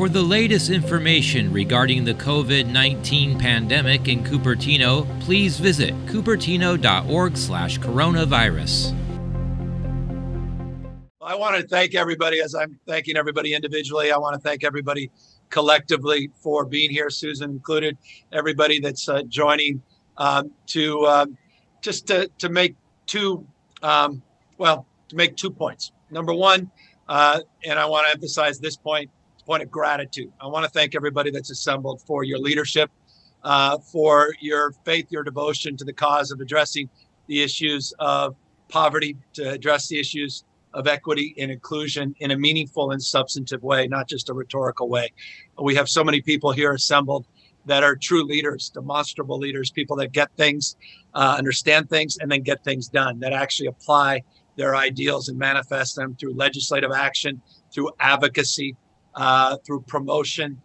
For the latest information regarding the COVID-19 pandemic in Cupertino, please visit cupertino.org/coronavirus. I want to thank everybody, as I'm thanking everybody individually. I want to thank everybody collectively for being here, Susan included, everybody that's joining to make two points. Number one, and I want to emphasize this point of gratitude. I want to thank everybody that's assembled for your leadership, for your faith, your devotion to the cause of addressing the issues of poverty, to address the issues of equity and inclusion in a meaningful and substantive way, not just a rhetorical way. We have so many people here assembled that are true leaders, demonstrable leaders, people that get things, understand things, and then get things done, that actually apply their ideals and manifest them through legislative action, through advocacy, through promotion,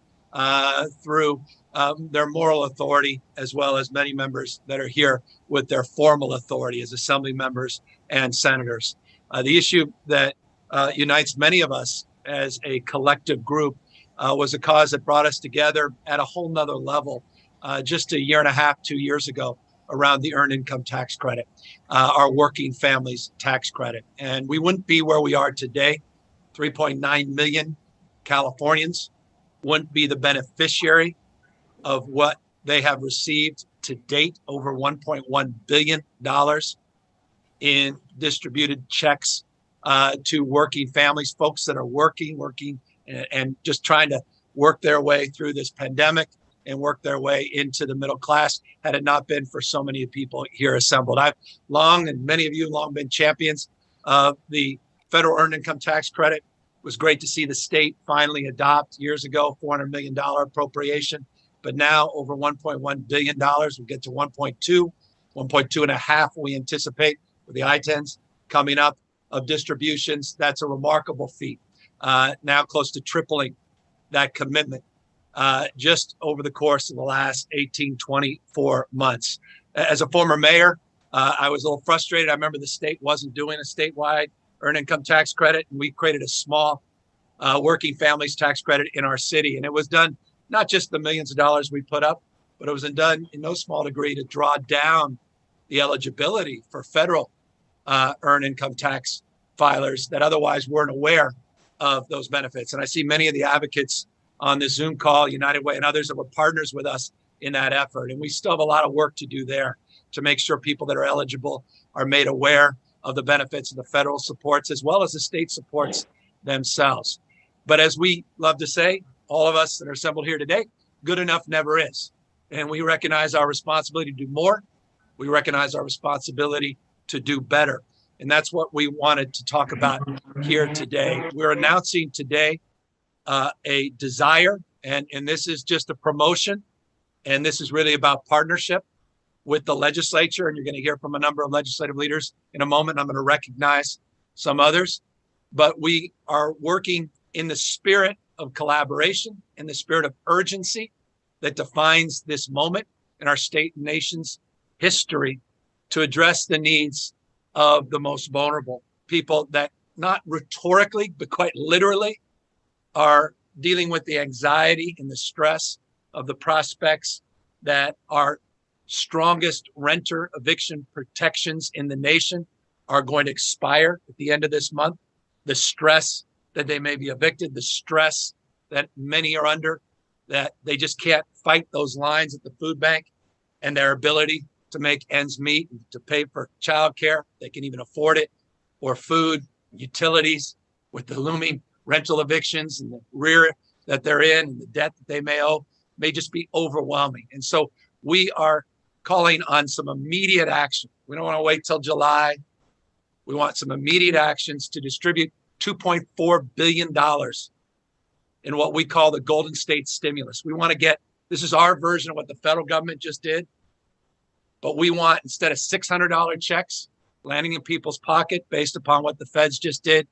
through their moral authority, as well as many members that are here with their formal authority as assembly members and senators. The issue that unites many of us as a collective group was a cause that brought us together at a whole nother level just a year and a half, 2 years ago, around the earned income tax credit, our working families tax credit. And we wouldn't be where we are today. 3.9 million Californians wouldn't be the beneficiary of what they have received to date, over $1.1 billion in distributed checks to working families, folks that are working and just trying to work their way through this pandemic and work their way into the middle class, had it not been for so many people here assembled. I've long, and many of you long, been champions of the federal earned income tax credit. It was great to see the state finally adopt years ago, $400 million appropriation, but now over $1.1 billion. We'll get to 1.2 and a half we anticipate with the I-10s coming up of distributions. That's a remarkable feat. Now close to tripling that commitment just over the course of the last 18, 24 months. As a former mayor, I was a little frustrated. I remember the state wasn't doing a statewide earned income tax credit, and we created a small working families tax credit in our city. And it was done not just the millions of dollars we put up, but it was done in no small degree to draw down the eligibility for federal earned income tax filers that otherwise weren't aware of those benefits. And I see many of the advocates on this Zoom call, United Way and others, that were partners with us in that effort. And we still have a lot of work to do there to make sure people that are eligible are made aware of the benefits of the federal supports as well as the state supports themselves. But as we love to say, all of us that are assembled here today, good enough never is. And we recognize our responsibility to do more. We recognize our responsibility to do better. And that's what we wanted to talk about here today. We're announcing today a desire, and this is just a promotion, and this is really about partnership with the legislature. And you're going to hear from a number of legislative leaders in a moment. I'm going to recognize some others, but we are working in the spirit of collaboration, in the spirit of urgency that defines this moment in our state and nation's history to address the needs of the most vulnerable people that not rhetorically, but quite literally are dealing with the anxiety and the stress of the prospects that our strongest renter eviction protections in the nation are going to expire at the end of this month. The stress that they may be evicted, the stress that many are under, that they just can't fight those lines at the food bank, and their ability to make ends meet, to pay for childcare, they can even afford it, or food, utilities, with the looming rental evictions and the rear that they're in and the debt that they may owe, may just be overwhelming. And so we are calling on some immediate action. We don't want to wait till July. We want some immediate actions to distribute $2.4 billion in what we call the Golden State Stimulus. We want to get, this is our version of what the federal government just did, but we want, instead of $600 checks landing in people's pocket based upon what the feds just did,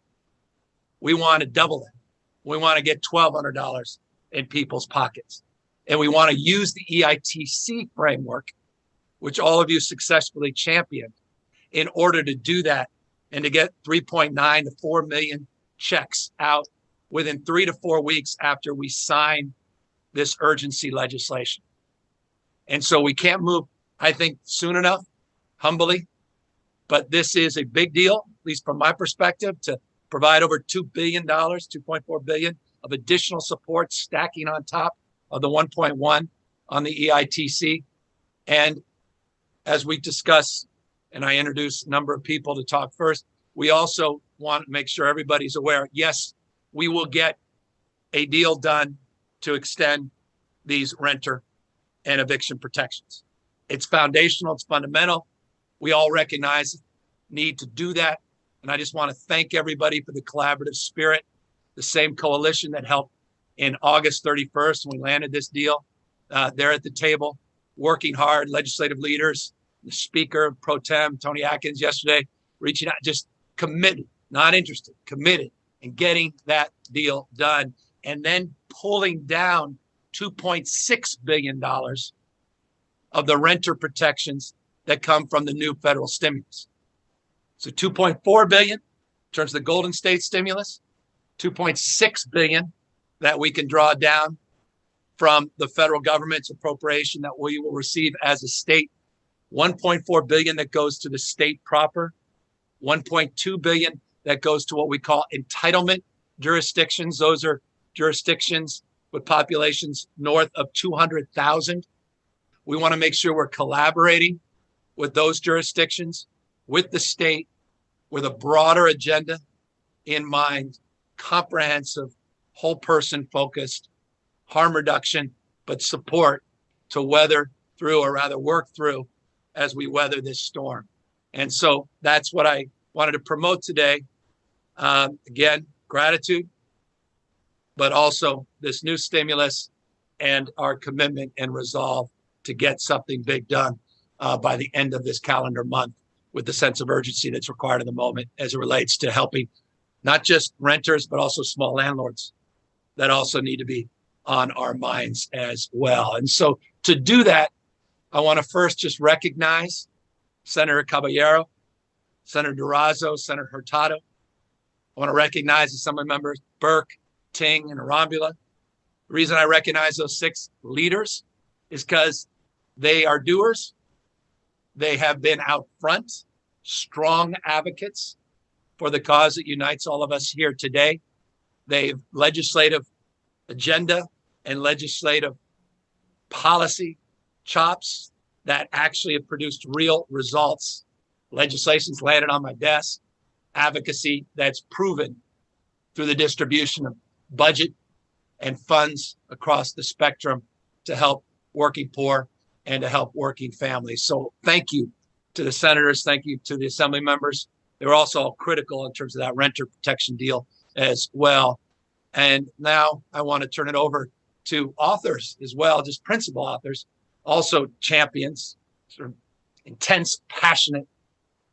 we want to double that. We want to get $1,200 in people's pockets. And we want to use the EITC framework, which all of you successfully championed, in order to do that and to get 3.9 to 4 million checks out within 3 to 4 weeks after we sign this urgency legislation. And so we can't move, I think, soon enough, humbly. But this is a big deal, at least from my perspective, to provide over $2 billion, $2.4 billion of additional support stacking on top of the 1.1 on the EITC. And as we discuss, and I introduce a number of people to talk first, we also want to make sure everybody's aware, yes, we will get a deal done to extend these renter and eviction protections. It's foundational, it's fundamental. We all recognize the need to do that. And I just want to thank everybody for the collaborative spirit, the same coalition that helped in August 31st when we landed this deal. They're at the table, working hard, legislative leaders, the Speaker, Pro Tem, Tony Atkins yesterday, reaching out, just committed, not interested, committed in getting that deal done, and then pulling down $2.6 billion of the renter protections that come from the new federal stimulus. So $2.4 billion in terms of the Golden State stimulus, $2.6 billion that we can draw down from the federal government's appropriation that we will receive as a state, $1.4 billion that goes to the state proper, $1.2 billion that goes to what we call entitlement jurisdictions. Those are jurisdictions with populations north of 200,000. We want to make sure we're collaborating with those jurisdictions, with the state, with a broader agenda in mind, comprehensive, whole person focused, harm reduction, but support to weather through, or rather work through, as we weather this storm. And so that's what I wanted to promote today. Again, gratitude, but also this new stimulus and our commitment and resolve to get something big done by the end of this calendar month, with the sense of urgency that's required in the moment as it relates to helping not just renters, but also small landlords that also need to be on our minds as well. And so to do that, I want to first just recognize Senator Caballero, Senator Durazo, Senator Hurtado. I want to recognize Assembly members Burke, Ting, and Arambula. The reason I recognize those 6 leaders is because they are doers. They have been out front, strong advocates for the cause that unites all of us here today. They've legislative agenda and legislative policy chops that actually have produced real results. Legislation's landed on my desk, advocacy that's proven through the distribution of budget and funds across the spectrum to help working poor and to help working families. So thank you to the senators. Thank you to the assembly members. They were also all critical in terms of that renter protection deal as well. And now I want to turn it over to authors as well, just principal authors, also champions, sort of intense, passionate,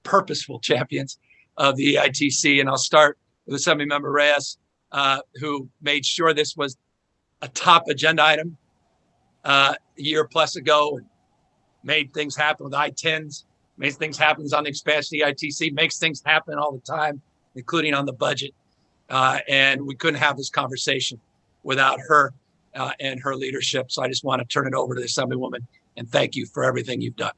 purposeful champions of the EITC. And I'll start with Assembly Member Reyes, who made sure this was a top agenda item a year plus ago, and made things happen with I-10s, made things happen on the expansion of the EITC, makes things happen all the time, including on the budget. And we couldn't have this conversation without her and her leadership. So I just want to turn it over to the Assemblywoman and thank you for everything you've done.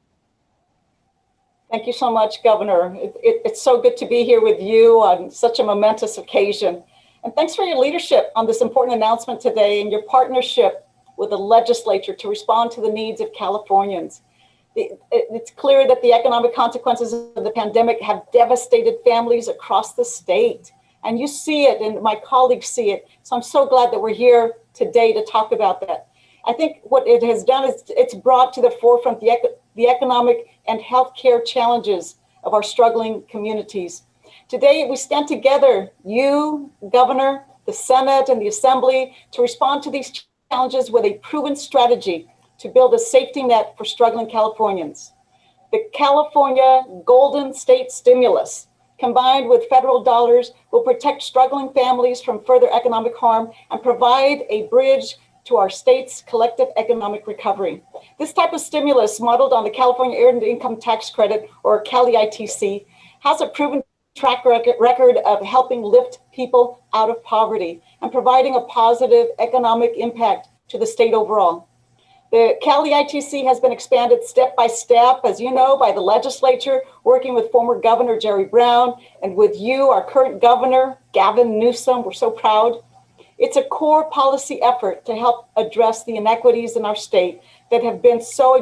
Thank you so much, Governor. It's so good to be here with you on such a momentous occasion. And thanks for your leadership on this important announcement today and your partnership with the legislature to respond to the needs of Californians. It's clear that the economic consequences of the pandemic have devastated families across the state. And you see it, and my colleagues see it. So I'm so glad that we're here today to talk about that. I think what it has done is it's brought to the forefront the economic and healthcare challenges of our struggling communities. Today, we stand together, you, Governor, the Senate, and the Assembly, to respond to these challenges with a proven strategy to build a safety net for struggling Californians. The California Golden State Stimulus, combined with federal dollars, will protect struggling families from further economic harm and provide a bridge to our state's collective economic recovery. This type of stimulus, modeled on the California Earned Income Tax Credit, or CALI-ITC, has a proven track record of helping lift people out of poverty and providing a positive economic impact to the state overall. The Cali ITC has been expanded step by step, as you know, by the legislature, working with former Governor Jerry Brown and with you, our current governor, Gavin Newsom. We're so proud. It's a core policy effort to help address the inequities in our state that have been so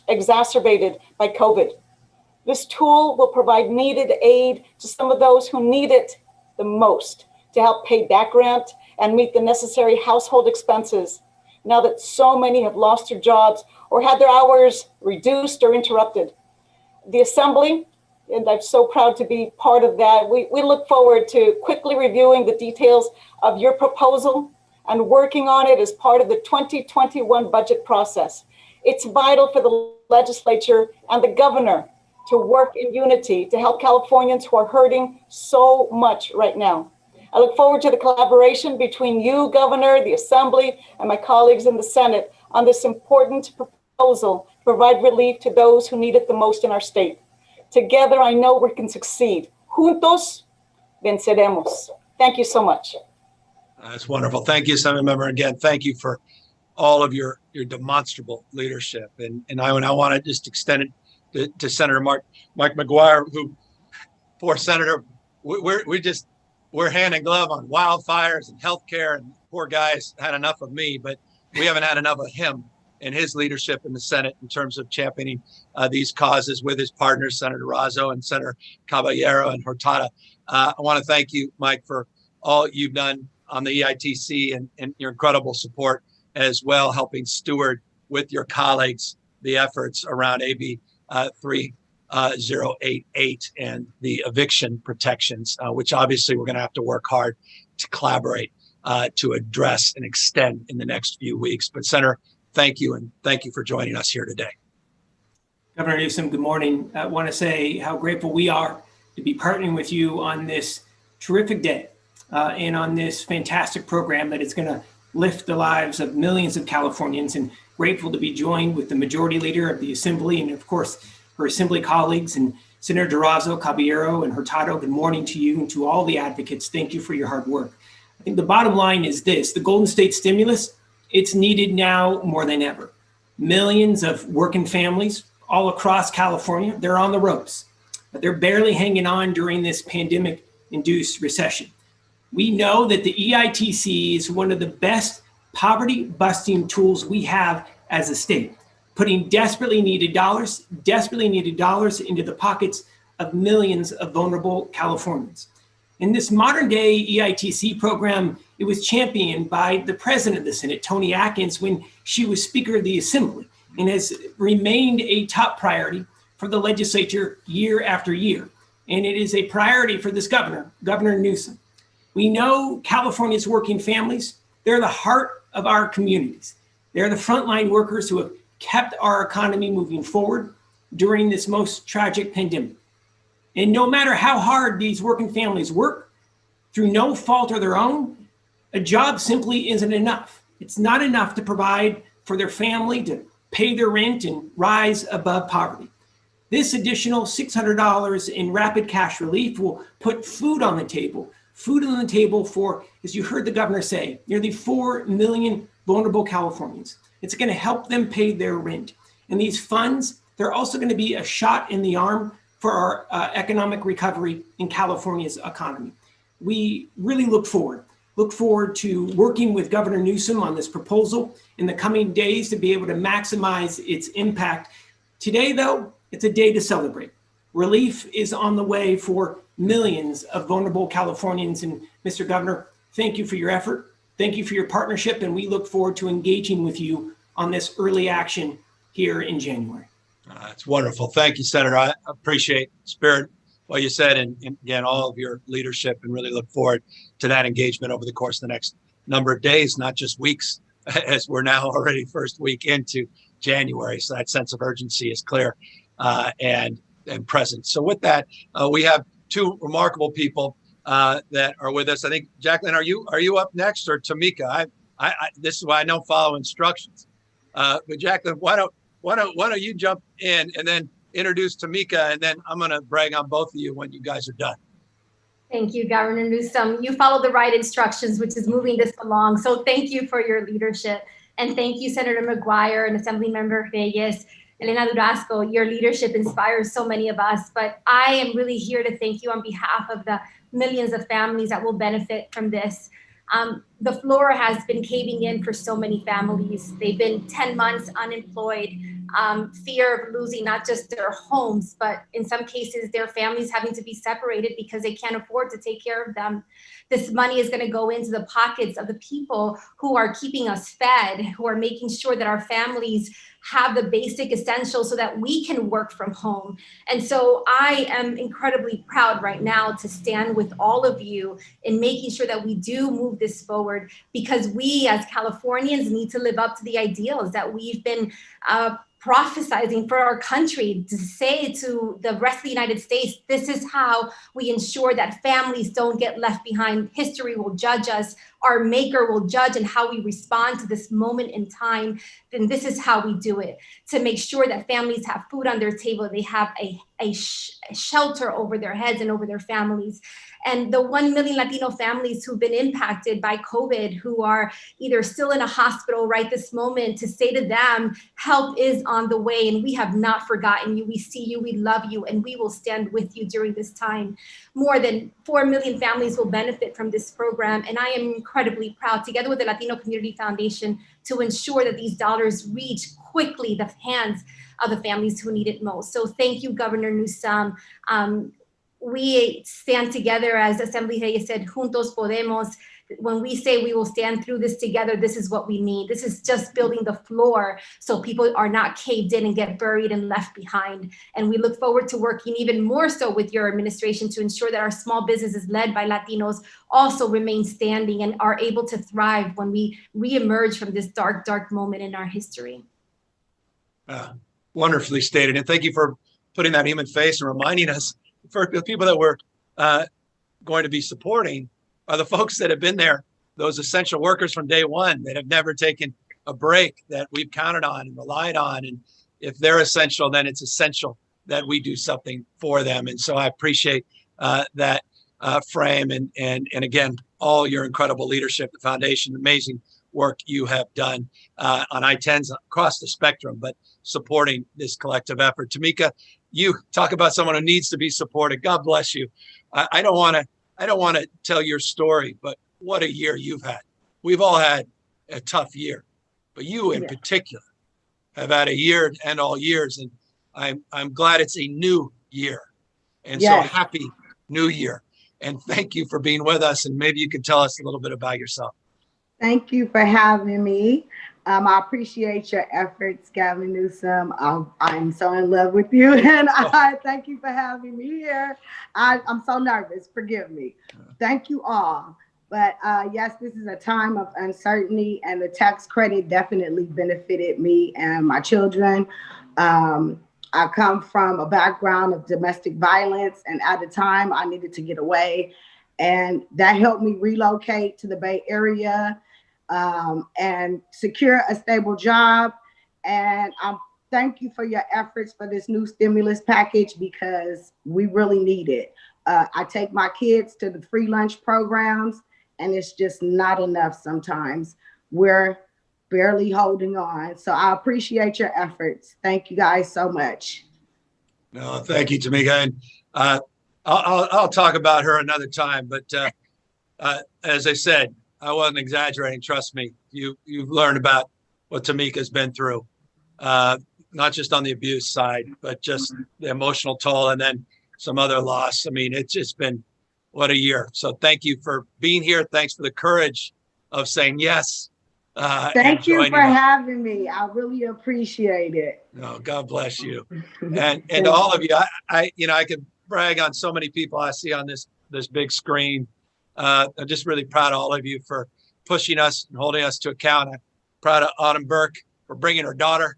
exacerbated by COVID. This tool will provide needed aid to some of those who need it the most to help pay back rent and meet the necessary household expenses now that so many have lost their jobs or had their hours reduced or interrupted. The Assembly, and I'm so proud to be part of that, we look forward to quickly reviewing the details of your proposal and working on it as part of the 2021 budget process. It's vital for the legislature and the governor to work in unity to help Californians who are hurting so much right now. I look forward to the collaboration between you, Governor, the Assembly, and my colleagues in the Senate on this important proposal to provide relief to those who need it the most in our state. Together, I know we can succeed. Juntos, venceremos. Thank you so much. That's wonderful. Thank you, Senator Member. Again, thank you for all of your demonstrable leadership. And I want to just extend it to Senator Mike McGuire, who, poor Senator, we're hand in glove on wildfires and healthcare, and poor guy's had enough of me, but we haven't had enough of him and his leadership in the Senate in terms of championing these causes with his partners, Senator Razzo and Senator Caballero and Hurtado. I want to thank you, Mike, for all you've done on the EITC and your incredible support as well, helping steward with your colleagues the efforts around AB 3088 and the eviction protections, which obviously we're going to have to work hard to collaborate to address and extend in the next few weeks. But Senator, thank you, and thank you for joining us here today. Governor Newsom, good morning. I want to say how grateful we are to be partnering with you on this terrific day and on this fantastic program that is going to lift the lives of millions of Californians, and grateful to be joined with the Majority Leader of the Assembly and, of course, her Assembly colleagues and Senator Razzo, Caballero, and Hurtado. Good morning to you and to all the advocates. Thank you for your hard work. I think the bottom line is this: the Golden State stimulus, it's needed now more than ever. Millions of working families all across California, they're on the ropes, but they're barely hanging on during this pandemic-induced recession. We know that the EITC is one of the best poverty-busting tools we have as a state, putting desperately needed dollars into the pockets of millions of vulnerable Californians. In this modern day EITC program, it was championed by the President of the Senate, Toni Atkins, when she was Speaker of the Assembly, and has remained a top priority for the legislature year after year. And it is a priority for this governor, Governor Newsom. We know California's working families, they're the heart of our communities. They're the frontline workers who have kept our economy moving forward during this most tragic pandemic. And no matter how hard these working families work, through no fault of their own, a job simply isn't enough. It's not enough to provide for their family, to pay their rent and rise above poverty. This additional $600 in rapid cash relief will put food on the table for, as you heard the governor say, nearly 4 million vulnerable Californians. It's going to help them pay their rent. And these funds, they're also going to be a shot in the arm for our economic recovery in California's economy. We really look forward to working with Governor Newsom on this proposal in the coming days to be able to maximize its impact. Today, though, it's a day to celebrate. Relief is on the way for millions of vulnerable Californians. And Mr. Governor, thank you for your effort. Thank you for your partnership. And we look forward to engaging with you on this early action here in January. It's wonderful. Thank you, Senator. I appreciate spirit, what you said, and again, all of your leadership, and really look forward to that engagement over the course of the next number of days, not just weeks, as we're now already first week into January. So that sense of urgency is clear and present. So with that, we have two remarkable people that are with us. I think, Jacqueline, are you up next, or Tamika? This is why I don't follow instructions. But Jacqueline, why don't you jump in and then introduce Tamika, and then I'm going to brag on both of you when you guys are done. Thank you, Governor Newsom. You followed the right instructions, which is moving this along. So thank you for your leadership. And thank you, Senator McGuire and Assemblymember Reyes, Elena Durasco. Your leadership inspires so many of us. But I am really here to thank you on behalf of the millions of families that will benefit from this. The floor has been caving in for so many families. They've been 10 months unemployed, fear of losing not just their homes, but in some cases, their families having to be separated because they can't afford to take care of them. This money is going to go into the pockets of the people who are keeping us fed, who are making sure that our families have the basic essentials so that we can work from home. And so I am incredibly proud right now to stand with all of you in making sure that we do move this forward, because we as Californians need to live up to the ideals that we've been prophesizing for our country, to say to the rest of the United States, this is how we ensure that families don't get left behind. History will judge us. Our maker will judge and how we respond to this moment in time. Then this is how we do it, to make sure that families have food on their table, they have a shelter over their heads and over their families. And the 1 million Latino families who've been impacted by COVID, who are either still in a hospital right this moment, to say to them, help is on the way, and we have not forgotten you. We see you, we love you, and we will stand with you during this time. More than 4 million families will benefit from this program, and I am incredibly proud, together with the Latino Community Foundation, to ensure that these dollars reach quickly the hands of the families who need it most. So thank you, Governor Newsom. We stand together, as Assembly Reyes said, juntos podemos. When we say we will stand through this together, this is what we need. This is just building the floor so people are not caved in and get buried and left behind. And we look forward to working even more so with your administration to ensure that our small businesses led by Latinos also remain standing and are able to thrive when we reemerge from this dark, dark moment in our history. Wonderfully stated. And thank you for putting that human face and reminding us, for the people that we're going to be supporting are the folks that have been there, those essential workers from day one that have never taken a break, that we've counted on and relied on. And if they're essential, then it's essential that we do something for them. And so I appreciate that frame. And again, all your incredible leadership, the foundation, amazing work you have done on I-10s across the spectrum, but supporting this collective effort. Tamika, you talk about someone who needs to be supported. God bless you. I don't want to tell your story, but what a year you've had. We've all had a tough year, but you in particular have had a year and all years. And I'm glad it's a new year. And so happy new year. And thank you for being with us. And maybe you can tell us a little bit about yourself. Thank you for having me. I appreciate your efforts, Gavin Newsom. I'm so in love with you, and I thank you for having me here. I'm so nervous. Forgive me. Thank you all. But yes, this is a time of uncertainty, and the tax credit definitely benefited me and my children. I come from a background of domestic violence, and at the time I needed to get away, and that helped me relocate to the Bay Area and secure a stable job. And thank you for your efforts for this new stimulus package, because we really need it. I take my kids to the free lunch programs, and it's just not enough sometimes. We're barely holding on. So I appreciate your efforts. Thank you guys so much. No, thank you, Tamika. And I'll talk about her another time. But as I said, I wasn't exaggerating. Trust me. You've learned about what Tamika's been through, not just on the abuse side, but just the emotional toll and then some other loss. I mean, it's just been what a year. So thank you for being here. Thanks for the courage of saying yes. Thank you for having me. I really appreciate it. No, God bless you. And all of you, I could brag on so many people I see on this big screen. I'm just really proud of all of you for pushing us and holding us to account. I'm proud of Autumn Burke for bringing her daughter.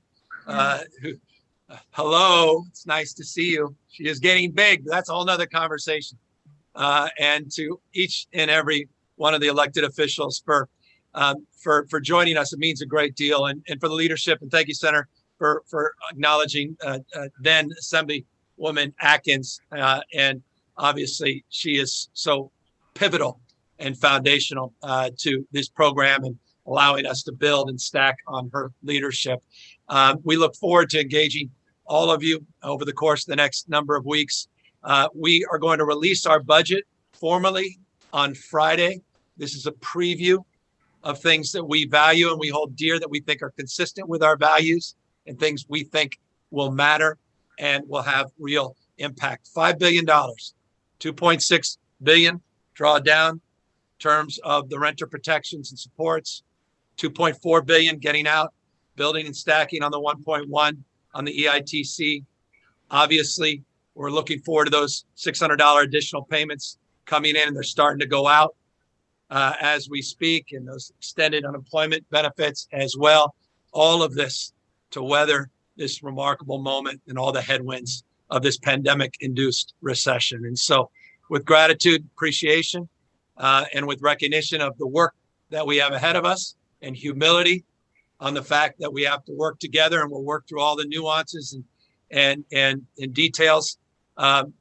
Hello, it's nice to see you. She is getting big. That's a whole nother conversation. And to each and every one of the elected officials for joining us. It means a great deal. And for the leadership. And thank you, Senator, for acknowledging then Assemblywoman Atkins. And obviously she is so pivotal and foundational to this program and allowing us to build and stack on her leadership. We look forward to engaging all of you over the course of the next number of weeks. We are going to release our budget formally on Friday. This is a preview of things that we value and we hold dear, that we think are consistent with our values, and things we think will matter and will have real impact. $5 billion, $2.6 billion draw down in terms of the renter protections and supports, $2.4 billion getting out, building and stacking on the 1.1 on the EITC. Obviously, we're looking forward to those $600 additional payments coming in, and they're starting to go out as we speak, and those extended unemployment benefits as well. All of this to weather this remarkable moment and all the headwinds of this pandemic-induced recession. And so with gratitude, appreciation, and with recognition of the work that we have ahead of us, and humility on the fact that we have to work together, and we'll work through all the nuances and details,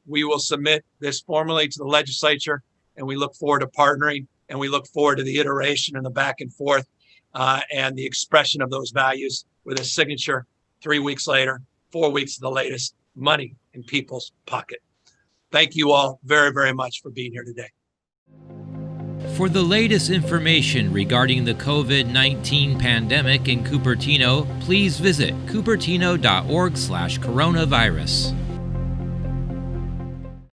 we will submit this formally to the legislature, and we look forward to partnering, and we look forward to the iteration and the back and forth and the expression of those values with a signature 3 weeks later, 4 weeks at the latest, money in people's pocket. Thank you all very, very much for being here today. For the latest information regarding the COVID-19 pandemic in Cupertino, please visit cupertino.org/coronavirus.